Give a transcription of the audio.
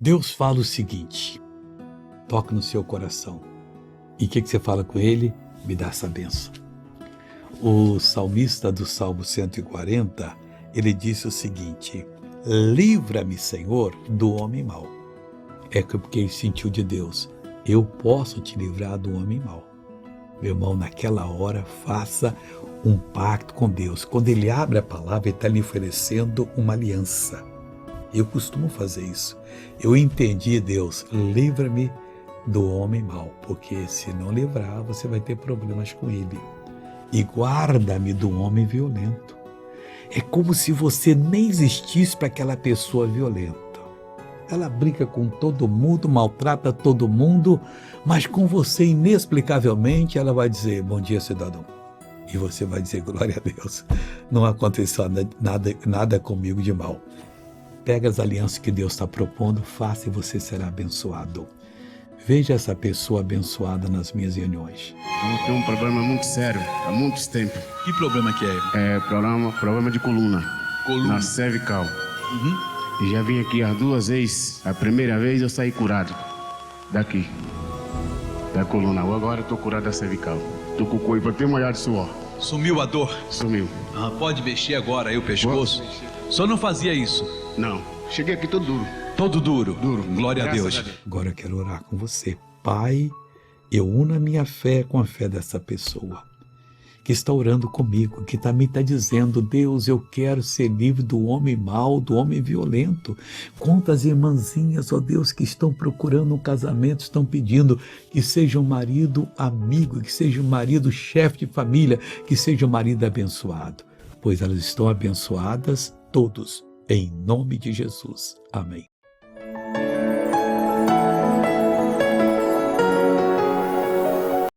Deus fala o seguinte, toca no seu coração. E o que você fala com ele? Me dá essa bênção. O salmista do Salmo 140, ele disse o seguinte, livra-me, Senhor, do homem mau. É porque ele sentiu de Deus, eu posso te livrar do homem mau. Meu irmão, naquela hora, faça um pacto com Deus. Quando ele abre a palavra, ele está lhe oferecendo uma aliança. Eu costumo fazer isso. Eu entendi, Deus, livra-me do homem mau, porque se não livrar, você vai ter problemas com ele. E guarda-me do homem violento. É como se você nem existisse para aquela pessoa violenta. Ela brinca com todo mundo, maltrata todo mundo, mas com você, inexplicavelmente, ela vai dizer, bom dia, cidadão. E você vai dizer, glória a Deus, não aconteceu nada comigo de mal. Pega as alianças que Deus está propondo, faça e você será abençoado. Veja essa pessoa abençoada nas minhas reuniões. Eu tenho um problema muito sério, há muito tempo. Que problema que é? É problema de coluna. Na cervical. E já vim aqui as 2 vezes. A primeira vez eu saí curado. Daqui. Da coluna. Agora eu estou curado da cervical. Estou com o corpo até molhado de suor. Sumiu a dor? Sumiu. Pode mexer agora aí o pescoço? O senhor não fazia isso? Não. Cheguei aqui todo duro. Todo duro? Duro. Glória a Deus. Agora eu quero orar com você. Pai, eu uno a minha fé com a fé dessa pessoa que está orando comigo, que também está dizendo, Deus, eu quero ser livre do homem mau, do homem violento. Quantas irmãzinhas, ó Deus, que estão procurando um casamento, estão pedindo que seja um marido amigo, que seja um marido chefe de família, que seja um marido abençoado. Pois elas estão abençoadas todos, em nome de Jesus. Amém.